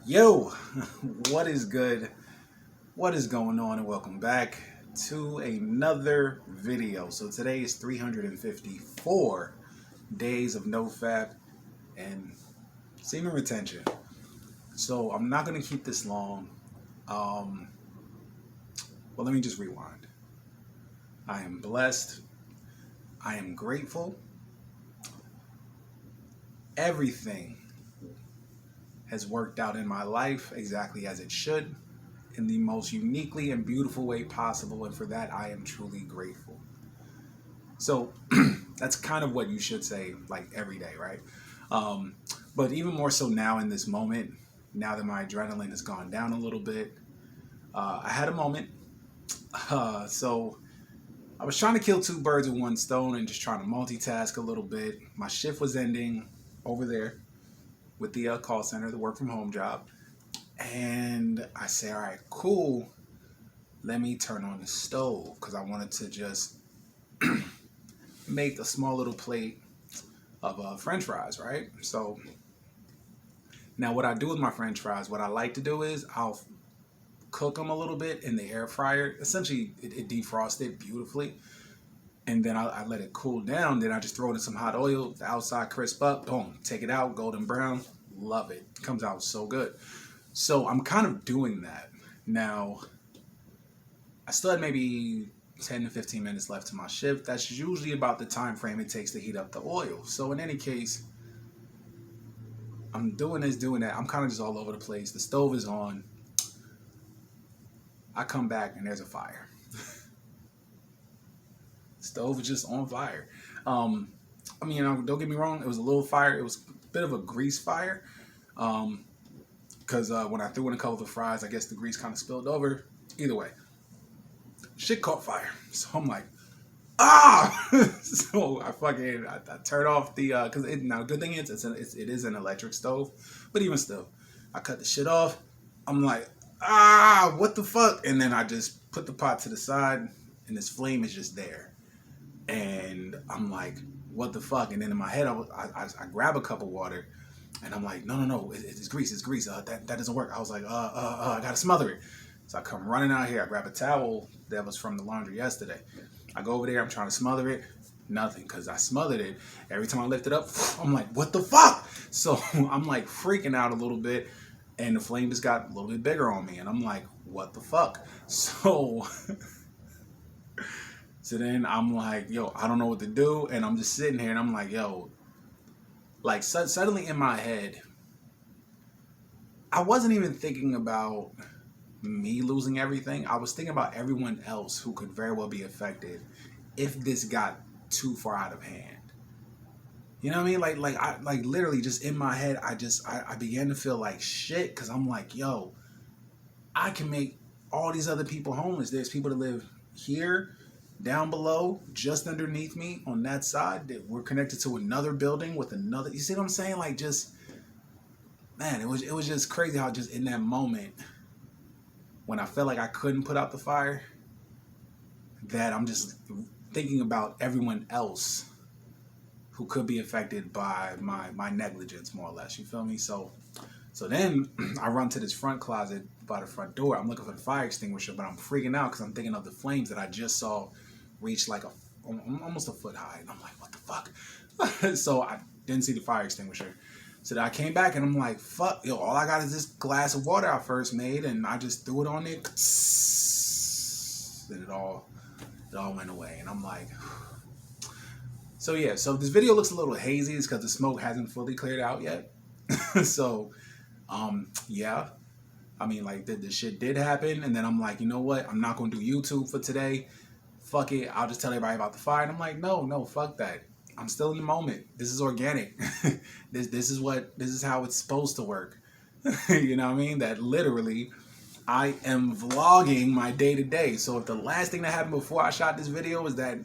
Yo, what is good? What is going on? And welcome back to another video. So today is 354 days of no fap and semen retention. So I'm not going to keep this long. Um, well, let me just rewind. I am blessed. I am grateful. Everything has worked out in my life exactly as it should, in the most uniquely and beautiful way possible, and for that I am truly grateful. So that's kind of what you should say like every day, right? Um, but even more so now in this moment, now that my adrenaline has gone down a little bit, I had a moment. So I was trying to kill two birds with one stone and just trying to multitask a little bit. My shift was ending over there with the call center, the work from home job. And I say, all right, cool. Let me turn on the stove because I wanted to just make a small little plate of French fries, right? So now what I do with my French fries, what I like to do is I'll cook them a little bit in the air fryer. Essentially, it defrosts it beautifully, and then I let it cool down. Then I just throw it in some hot oil. The outside crisp up, boom, take it out, golden brown. Love it. Comes out so good. So I'm kind of doing that now. I still had maybe 10 to 15 minutes left to my shift. That's usually about the time frame it takes to heat up the oil. So in any case, I'm doing this, doing that. I'm kind of just all over the place. The stove is on. I come back and there's a fire. Stove is just on fire. I mean, don't get me wrong. It was a little fire. It was a bit of a grease fire. Because when I threw in a couple of the fries, I guess the grease kind of spilled over. Either way, shit caught fire. So I'm like, ah! So I turned off the because now the good thing is it is an electric stove, but even still, I cut the shit off. I'm like, what the fuck? And then I just put the pot to the side, and this flame is just there, and I'm like, what the fuck? And then in my head, I grab a cup of water, and I'm like, no, it's grease, it's grease. That doesn't work. I was like, I gotta smother it. So I come running out here. I grab a towel that was from the laundry yesterday. I go over there. I'm trying to smother it. Nothing, because I smothered it. Every time I lift it up, I'm like, what the fuck? So I'm like freaking out a little bit, and the flame just got a little bit bigger on me, and I'm like, what the fuck? So then I'm like, yo, I don't know what to do, and I'm just sitting here, and I'm like, yo, like suddenly in my head, I wasn't even thinking about me losing everything. I was thinking about everyone else who could very well be affected if this got too far out of hand. You know what I mean? Like literally just in my head, I began to feel like shit because I'm like, yo, I can make all these other people homeless. There's people that live here, down below, just underneath me on that side that we're connected to another building with another. You see what I'm saying? Like just man, it was just crazy how just in that moment when I felt like I couldn't put out the fire, that I'm just thinking about everyone else who could be affected by my negligence, more or less. You feel me? So then I run to this front closet by the front door. I'm looking for the fire extinguisher, but I'm freaking out because I'm thinking of the flames that I just saw reach like almost a foot high, and I'm like, what the fuck? So I didn't see the fire extinguisher. So then I came back and I'm like, fuck, yo, all I got is this glass of water I first made, and I just threw it on there, and it all went away. And I'm like, so yeah, so this video looks a little hazy. It's because the smoke hasn't fully cleared out yet. So, yeah, I mean, like, the shit did happen, and then I'm like, you know what? I'm not gonna do YouTube for today. Fuck it. I'll just tell everybody about the fire. And I'm like, no, fuck that. I'm still in the moment. This is organic. This is how it's supposed to work. You know what I mean? That literally, I am vlogging my day to day. So if the last thing that happened before I shot this video is that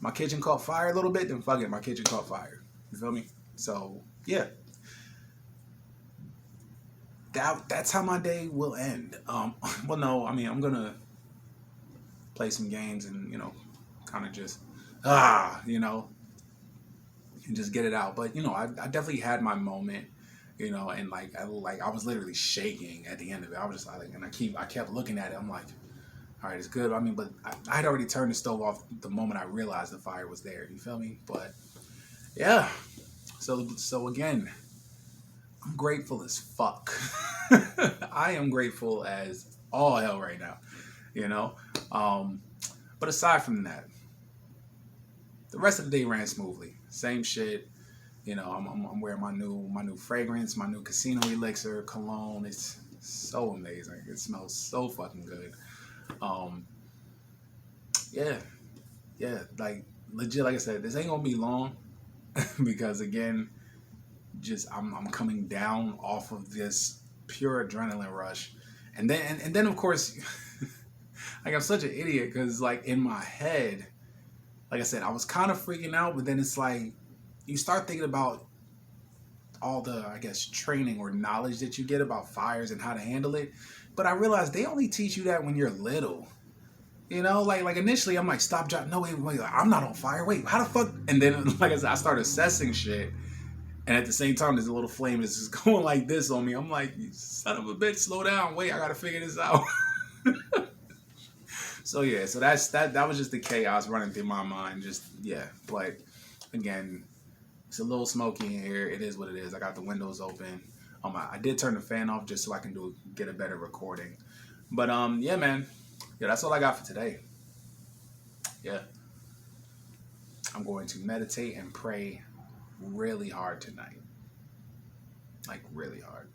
my kitchen caught fire a little bit, then fuck it, my kitchen caught fire. You feel me? So yeah, that's how my day will end. Well, no, I mean I'm gonna play some games and kind of just you know, and just get it out. But I definitely had my moment, you know, and I was literally shaking at the end of it. I was just like, and I kept looking at it. I'm like, all right, it's good. I mean, but I had already turned the stove off the moment I realized the fire was there. You feel me? But yeah. So again, I'm grateful as fuck. I am grateful as all hell right now, you know. But aside from that, the rest of the day ran smoothly. Same shit. You know, I'm wearing my new fragrance, my new casino elixir cologne. It's so amazing. It smells so fucking good. Um, yeah, yeah, like legit. Like I said, this ain't gonna be long because again, just I'm coming down off of this pure adrenaline rush, and then of course, like I'm such an idiot because like in my head, like I said, I was kind of freaking out, but then it's like you start thinking about all the, I guess, training or knowledge that you get about fires and how to handle it. But I realized they only teach you that when you're little. You know, like initially I'm like, stop, drop, no, wait, I'm not on fire. Wait, how the fuck? And then, like I said, I started assessing shit. And at the same time, there's a little flame that's just going like this on me. I'm like, you son of a bitch, slow down. Wait, I gotta figure this out. So yeah, so that was just the chaos running through my mind. Just yeah, but again, it's a little smoky in here. It is what it is. I got the windows open. I did turn the fan off just so I can get a better recording. But yeah, man. Yeah, that's all I got for today. Yeah. I'm going to meditate and pray really hard tonight. Like really hard.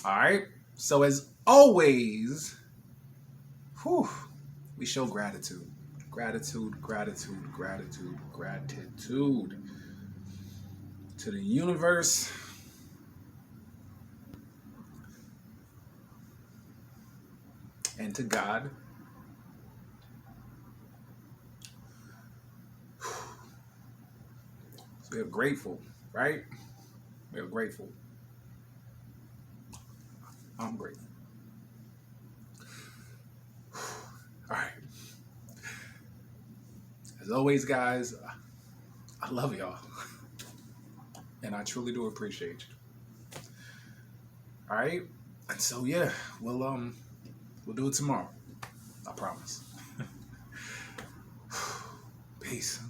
All right. So as always, we show gratitude. Gratitude, gratitude, gratitude, gratitude to the universe, and to God. So we are grateful, right? We are grateful. I'm grateful. All right. As always, guys, I love y'all. And I truly do appreciate you. All right. And so yeah, we'll do it tomorrow. I promise. Peace.